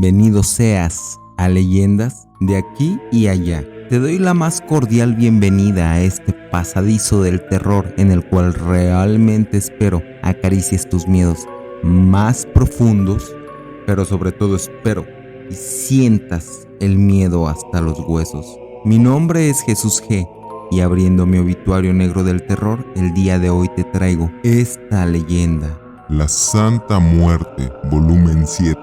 Bienvenido seas a Leyendas de aquí y allá. Te doy la más cordial bienvenida a este pasadizo del terror en el cual realmente espero acaricies tus miedos más profundos, pero sobre todo espero y sientas el miedo hasta los huesos. Mi nombre es Jesús G. y abriendo mi obituario negro del terror, el día de hoy te traigo esta leyenda. La Santa Muerte, volumen 7.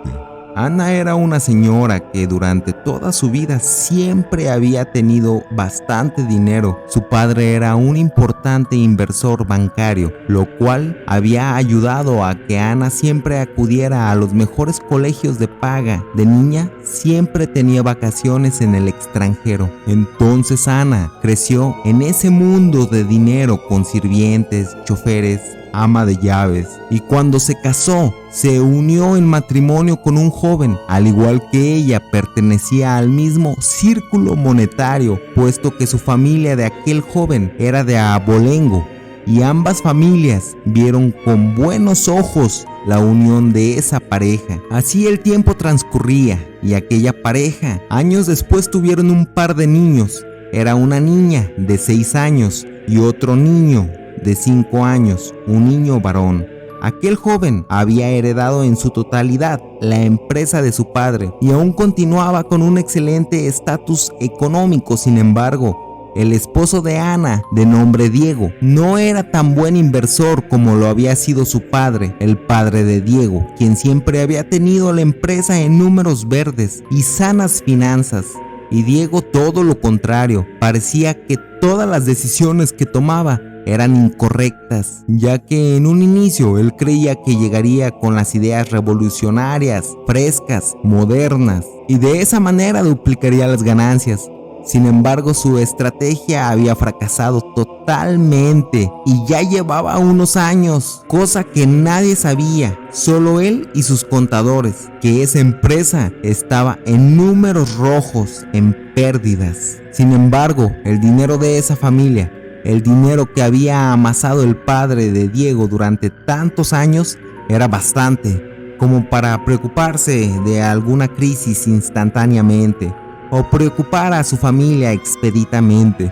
Ana era una señora que durante toda su vida siempre había tenido bastante dinero. Su padre era un importante inversor bancario, lo cual había ayudado a que Ana siempre acudiera a los mejores colegios de paga. De niña siempre tenía vacaciones en el extranjero. Entonces Ana creció en ese mundo de dinero con sirvientes, choferes, ama de llaves, y cuando se casó, se unió en matrimonio con un joven. Al igual que ella, pertenecía al mismo círculo monetario, puesto que su familia de aquel joven era de abolengo, y ambas familias vieron con buenos ojos la unión de esa pareja. Así el tiempo transcurría, y aquella pareja, años después, tuvieron un par de niños. Era una niña de 6 años y otro niño de 5 años, un niño varón. Aquel joven había heredado en su totalidad la empresa de su padre y aún continuaba con un excelente estatus económico. Sin embargo, el esposo de Ana, de nombre Diego, no era tan buen inversor como lo había sido su padre, el padre de Diego, quien siempre había tenido la empresa en números verdes y sanas finanzas. Y Diego todo lo contrario, parecía que todas las decisiones que tomaba eran incorrectas, ya que en un inicio él creía que llegaría con las ideas revolucionarias, frescas, modernas, y de esa manera duplicaría las ganancias. Sin embargo, su estrategia había fracasado totalmente y ya llevaba unos años, cosa que nadie sabía, solo él y sus contadores, que esa empresa estaba en números rojos, en pérdidas. Sin embargo, el dinero de esa familia, el dinero que había amasado el padre de Diego durante tantos años, era bastante como para preocuparse de alguna crisis instantáneamente o preocupar a su familia expeditamente.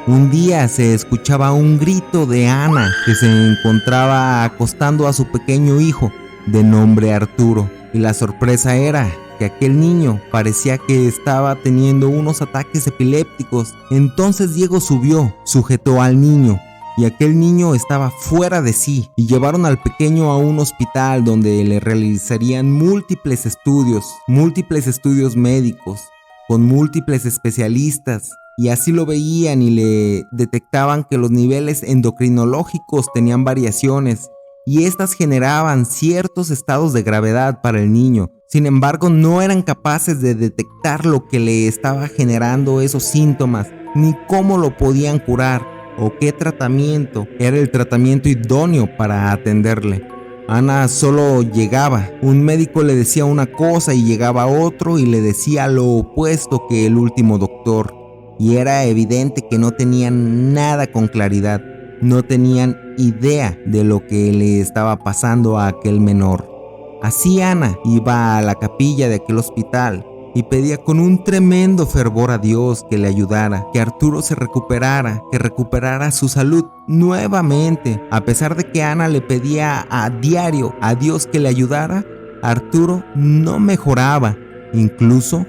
Un día se escuchaba un grito de Ana, que se encontraba acostando a su pequeño hijo de nombre Arturo, y la sorpresa era que aquel niño parecía que estaba teniendo unos ataques epilépticos. Entonces Diego subió, sujetó al niño, y aquel niño estaba fuera de sí, y llevaron al pequeño a un hospital donde le realizarían múltiples estudios médicos, con múltiples especialistas, y así lo veían y le detectaban que los niveles endocrinológicos tenían variaciones, y estas generaban ciertos estados de gravedad para el niño. Sin embargo, no eran capaces de detectar lo que le estaba generando esos síntomas, ni cómo lo podían curar, o qué tratamiento era el tratamiento idóneo para atenderle. Ana solo llegaba, un médico le decía una cosa y llegaba otro y le decía lo opuesto que el último doctor, y era evidente que no tenían nada con claridad, no tenían idea de lo que le estaba pasando a aquel menor. Así Ana iba a la capilla de aquel hospital y pedía con un tremendo fervor a Dios que le ayudara, que Arturo se recuperara, que recuperara su salud nuevamente. A pesar de que Ana le pedía a diario a Dios que le ayudara, Arturo no mejoraba, incluso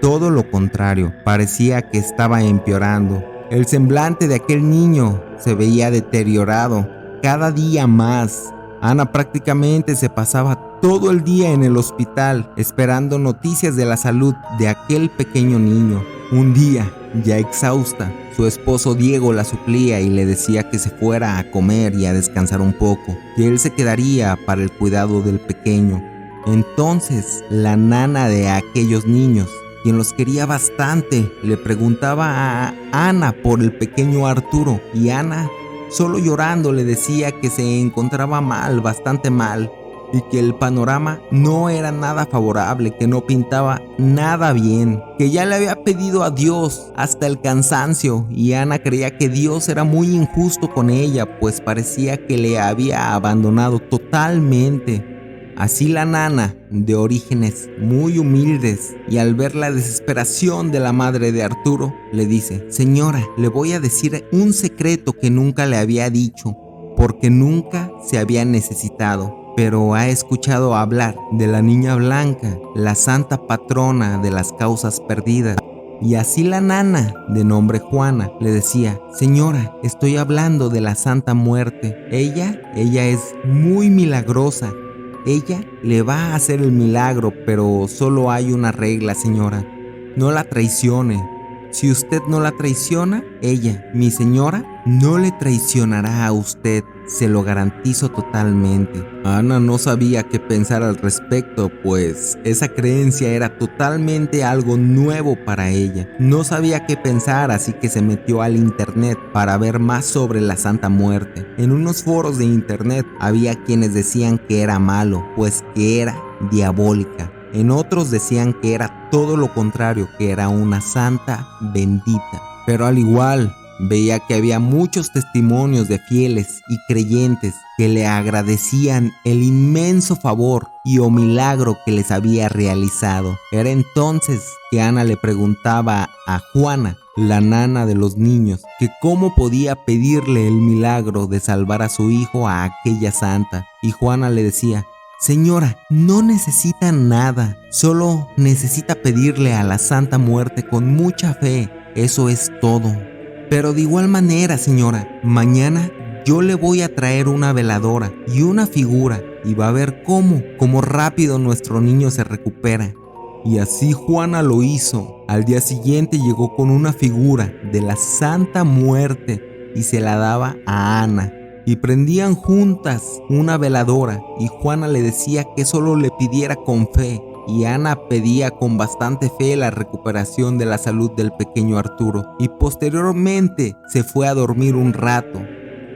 todo lo contrario, parecía que estaba empeorando. El semblante de aquel niño se veía deteriorado cada día más. Ana prácticamente se pasaba todo el día en el hospital esperando noticias de la salud de aquel pequeño niño. Un día, ya exhausta, su esposo Diego la suplía y le decía que se fuera a comer y a descansar un poco, que él se quedaría para el cuidado del pequeño. Entonces, la nana de aquellos niños, quien los quería bastante, le preguntaba a Ana por el pequeño Arturo, y Ana, solo llorando, le decía que se encontraba mal, bastante mal, y que el panorama no era nada favorable, que no pintaba nada bien, que ya le había pedido a Dios hasta el cansancio, y Ana creía que Dios era muy injusto con ella, pues parecía que le había abandonado totalmente. Así la nana, de orígenes muy humildes, y al ver la desesperación de la madre de Arturo, le dice: señora, le voy a decir un secreto que nunca le había dicho, porque nunca se había necesitado, pero ha escuchado hablar de la Niña Blanca, la santa patrona de las causas perdidas. Y así la nana, de nombre Juana, le decía: señora, estoy hablando de la Santa Muerte. Ella es muy milagrosa. Ella le va a hacer el milagro, pero solo hay una regla, señora: no la traicione. Si usted no la traiciona, ella, mi señora, no le traicionará a usted, se lo garantizo totalmente. Ana no sabía qué pensar al respecto, pues esa creencia era totalmente algo nuevo para ella. No sabía qué pensar, así que se metió al internet para ver más sobre la Santa Muerte. En unos foros de internet había quienes decían que era malo, pues que era diabólica. En otros decían que era todo lo contrario, que era una santa bendita. Pero al igual, veía que había muchos testimonios de fieles y creyentes que le agradecían el inmenso favor y o milagro que les había realizado. Era entonces que Ana le preguntaba a Juana, la nana de los niños, que cómo podía pedirle el milagro de salvar a su hijo a aquella santa. Y Juana le decía: señora, no necesita nada, solo necesita pedirle a la Santa Muerte con mucha fe, eso es todo. Pero de igual manera, señora, mañana yo le voy a traer una veladora y una figura y va a ver cómo rápido nuestro niño se recupera. Y así Juana lo hizo. Al día siguiente llegó con una figura de la Santa Muerte y se la daba a Ana. Y prendían juntas una veladora y Juana le decía que solo le pidiera con fe, y Ana pedía con bastante fe la recuperación de la salud del pequeño Arturo, y posteriormente se fue a dormir un rato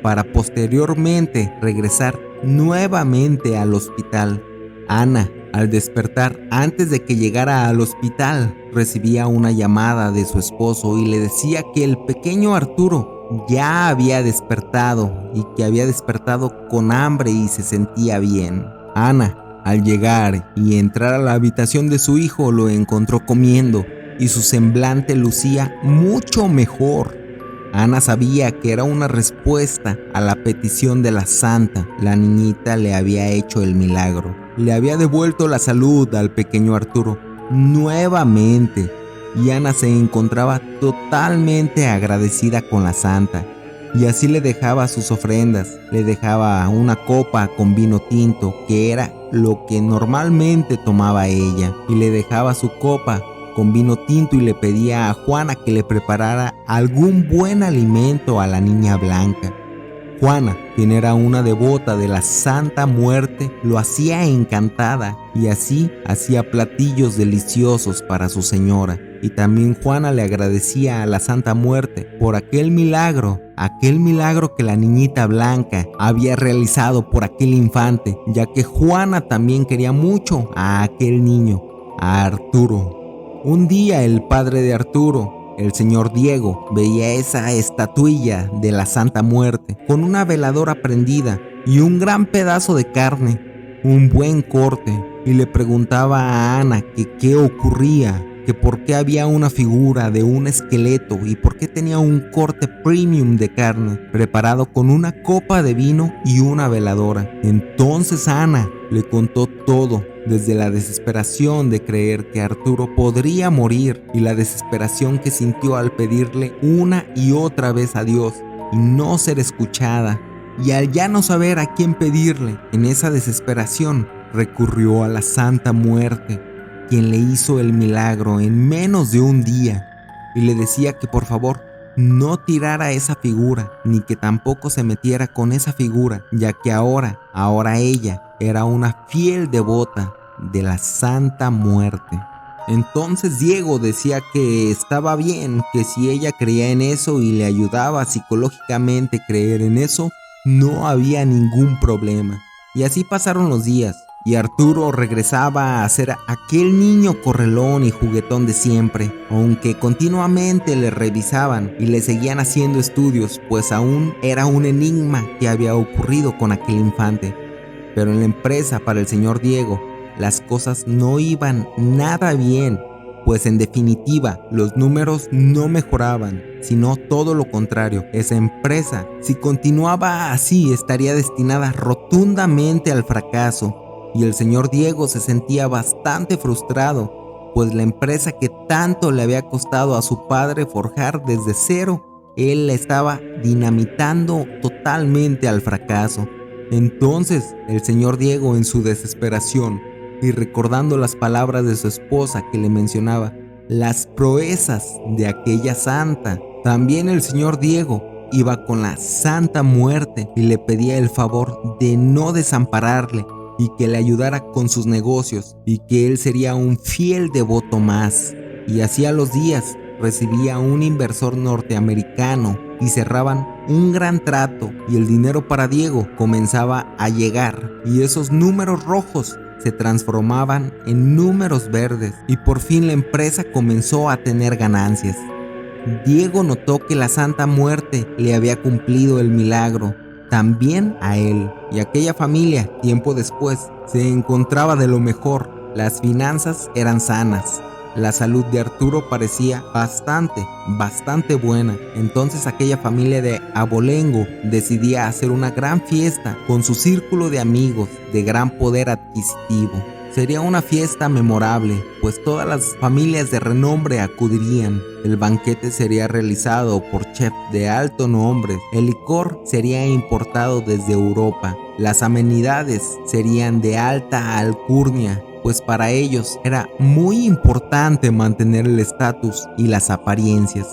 para posteriormente regresar nuevamente al hospital. Ana, al despertar, antes de que llegara al hospital, recibía una llamada de su esposo y le decía que el pequeño Arturo ya había despertado y que había despertado con hambre y se sentía bien. Ana, al llegar y entrar a la habitación de su hijo, lo encontró comiendo y su semblante lucía mucho mejor. Ana sabía que era una respuesta a la petición de la santa. La niñita le había hecho el milagro. Le había devuelto la salud al pequeño Arturo nuevamente. Y Ana se encontraba totalmente agradecida con la santa. Y así le dejaba sus ofrendas. Le dejaba una copa con vino tinto, que era lo que normalmente tomaba ella. Y le dejaba su copa con vino tinto y le pedía a Juana que le preparara algún buen alimento a la Niña Blanca. Juana, quien era una devota de la Santa Muerte, lo hacía encantada y así hacía platillos deliciosos para su señora. Y también Juana le agradecía a la Santa Muerte por aquel milagro que la Niñita Blanca había realizado por aquel infante, ya que Juana también quería mucho a aquel niño, a Arturo. Un día el padre de Arturo, el señor Diego, veía esa estatuilla de la Santa Muerte con una veladora prendida y un gran pedazo de carne, un buen corte, y le preguntaba a Ana que qué ocurría, que por qué había una figura de un esqueleto y por qué tenía un corte premium de carne preparado con una copa de vino y una veladora. Entonces Ana le contó todo, desde la desesperación de creer que Arturo podría morir y la desesperación que sintió al pedirle una y otra vez a Dios y no ser escuchada. Y al ya no saber a quién pedirle, en esa desesperación recurrió a la Santa Muerte, quien le hizo el milagro en menos de un día, y le decía que por favor no tirara esa figura, ni que tampoco se metiera con esa figura, ya que ahora ella era una fiel devota de la Santa Muerte. Entonces Diego decía que estaba bien, que si ella creía en eso y le ayudaba psicológicamente creer en eso, no había ningún problema. Y así pasaron los días, y Arturo regresaba a ser aquel niño correlón y juguetón de siempre, aunque continuamente le revisaban y le seguían haciendo estudios, pues aún era un enigma que había ocurrido con aquel infante. Pero en la empresa para el señor Diego, las cosas no iban nada bien, pues en definitiva los números no mejoraban, sino todo lo contrario. Esa empresa, si continuaba así, estaría destinada rotundamente al fracaso, y el señor Diego se sentía bastante frustrado, pues la empresa que tanto le había costado a su padre forjar desde cero, él la estaba dinamitando totalmente al fracaso. Entonces el señor Diego, en su desesperación, y recordando las palabras de su esposa que le mencionaba las proezas de aquella santa, también el señor Diego iba con la Santa Muerte y le pedía el favor de no desampararle y que le ayudara con sus negocios, y que él sería un fiel devoto más. Y así a los días recibía un inversor norteamericano y cerraban un gran trato, y el dinero para Diego comenzaba a llegar, y esos números rojos se transformaban en números verdes, y por fin la empresa comenzó a tener ganancias. Diego notó que la Santa Muerte le había cumplido el milagro también a él, y aquella familia, tiempo después, se encontraba de lo mejor. Las finanzas eran sanas. La salud de Arturo parecía bastante buena. Entonces aquella familia de abolengo decidía hacer una gran fiesta con su círculo de amigos de gran poder adquisitivo. Sería una fiesta memorable, pues todas las familias de renombre acudirían. El banquete sería realizado por chefs de alto nombre. El licor sería importado desde Europa. Las amenidades serían de alta alcurnia, pues para ellos era muy importante mantener el estatus y las apariencias.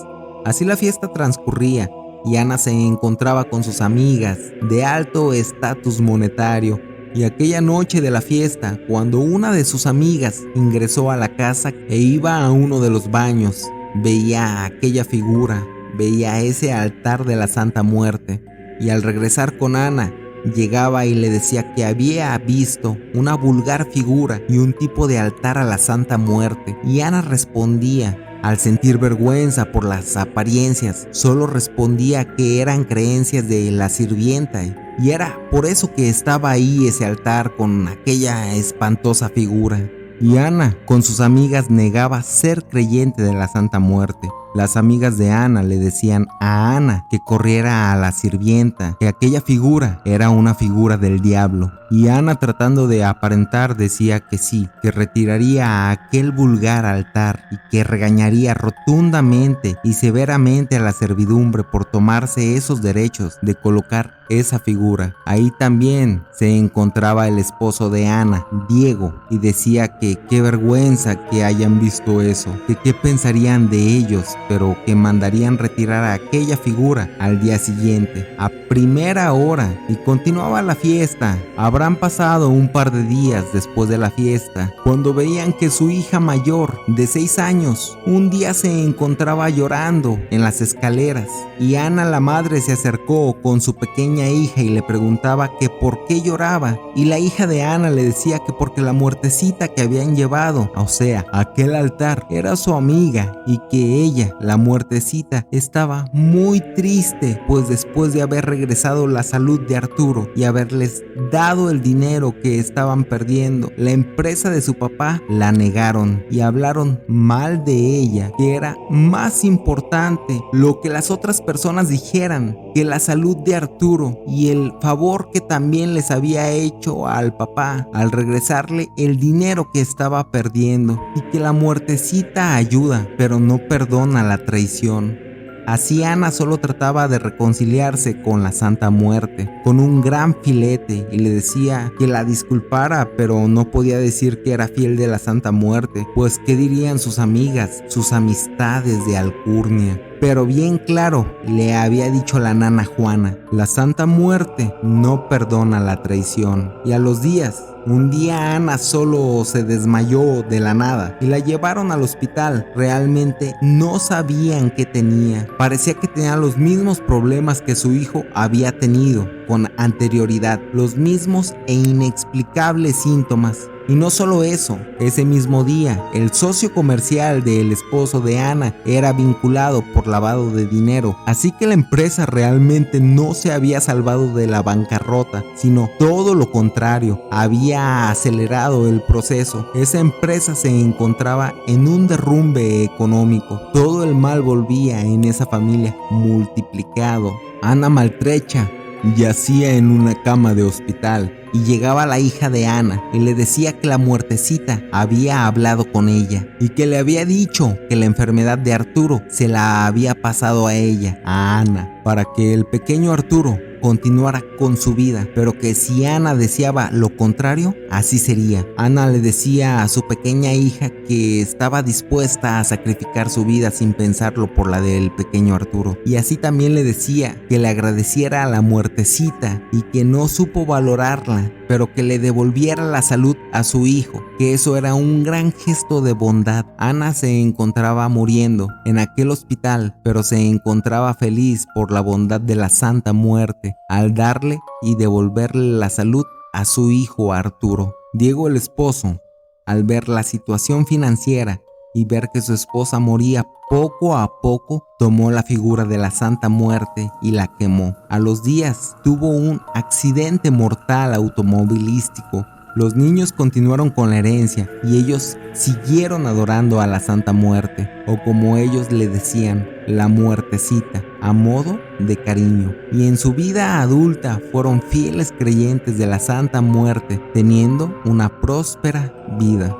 Así la fiesta transcurría, y Ana se encontraba con sus amigas de alto estatus monetario. Y aquella noche de la fiesta, cuando una de sus amigas ingresó a la casa e iba a uno de los baños, veía aquella figura, veía ese altar de la Santa Muerte, y al regresar con Ana, llegaba y le decía que había visto una vulgar figura y un tipo de altar a la Santa Muerte, y Ana respondía, al sentir vergüenza por las apariencias, solo respondía que eran creencias de la sirvienta, y era por eso que estaba ahí ese altar con aquella espantosa figura. Y Ana con sus amigas negaba ser creyente de la Santa Muerte. Las amigas de Ana le decían a Ana que corriera a la sirvienta, que aquella figura era una figura del diablo. Y Ana, tratando de aparentar, decía que sí, que retiraría a aquel vulgar altar y que regañaría rotundamente y severamente a la servidumbre por tomarse esos derechos de colocar esa figura. Ahí también se encontraba el esposo de Ana, Diego, y decía que qué vergüenza que hayan visto eso, que qué pensarían de ellos, pero que mandarían retirar a aquella figura al día siguiente, a primera hora, y continuaba la fiesta. Habrán pasado un par de días después de la fiesta, cuando veían que su hija mayor, de 6 años, un día se encontraba llorando en las escaleras, y Ana, la madre, se acercó con su pequeña hija y le preguntaba que por qué lloraba, y la hija de Ana le decía que porque la muertecita que habían llevado, o sea, aquel altar, era su amiga, y que ella, la muertecita, estaba muy triste, pues después de haber regresado la salud de Arturo y haberles dado el dinero que estaban perdiendo, la empresa de su papá la negaron y hablaron mal de ella, que era más importante lo que las otras personas dijeran que la salud de Arturo y el favor que también les había hecho al papá al regresarle el dinero que estaba perdiendo, y que la muertecita ayuda pero no perdona la traición. Así Ana solo trataba de reconciliarse con la Santa Muerte con un gran filete, y le decía que la disculpara, pero no podía decir que era fiel de la Santa Muerte, pues qué dirían sus amigas, sus amistades de alcurnia. Pero bien claro le había dicho la nana Juana, la Santa Muerte no perdona la traición. Y a los días, un día Ana solo se desmayó de la nada y la llevaron al hospital. Realmente no sabían qué tenía. Parecía que tenía los mismos problemas que su hijo había tenido con anterioridad, los mismos e inexplicables síntomas. Y no solo eso, ese mismo día, el socio comercial del esposo de Ana era vinculado por lavado de dinero, así que la empresa realmente no se había salvado de la bancarrota, sino todo lo contrario, había acelerado el proceso. Esa empresa se encontraba en un derrumbe económico, todo el mal volvía en esa familia multiplicado. Ana, maltrecha, yacía en una cama de hospital y llegaba la hija de Ana y le decía que la muertecita había hablado con ella y que le había dicho que la enfermedad de Arturo se la había pasado a ella, a Ana, para que el pequeño Arturo continuara con su vida, pero que si Ana deseaba lo contrario, así sería. Ana le decía a su pequeña hija que estaba dispuesta a sacrificar su vida sin pensarlo por la del pequeño Arturo, y así también le decía que le agradeciera a la muertecita y que no supo valorarla, pero que le devolviera la salud a su hijo, que eso era un gran gesto de bondad. Ana se encontraba muriendo en aquel hospital, pero se encontraba feliz por la bondad de la Santa Muerte al darle y devolverle la salud a su hijo Arturo. Diego, el esposo, al ver la situación financiera y ver que su esposa moría poco a poco, tomó la figura de la Santa Muerte y la quemó. A los días tuvo un accidente mortal automovilístico. Los niños continuaron con la herencia y ellos siguieron adorando a la Santa Muerte, o como ellos le decían, la muertecita, a modo de cariño. Y en su vida adulta fueron fieles creyentes de la Santa Muerte, teniendo una próspera vida.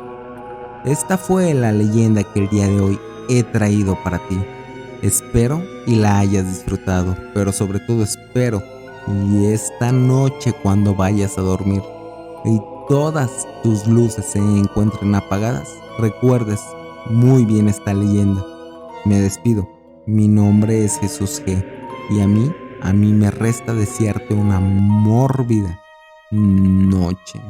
Esta fue la leyenda que el día de hoy he traído para ti. Espero y la hayas disfrutado, pero sobre todo espero y esta noche cuando vayas a dormir y todas tus luces se encuentren apagadas, recuerdes muy bien esta leyenda. Me despido. Mi nombre es Jesús G. Y a mí me resta desearte una mórbida noche.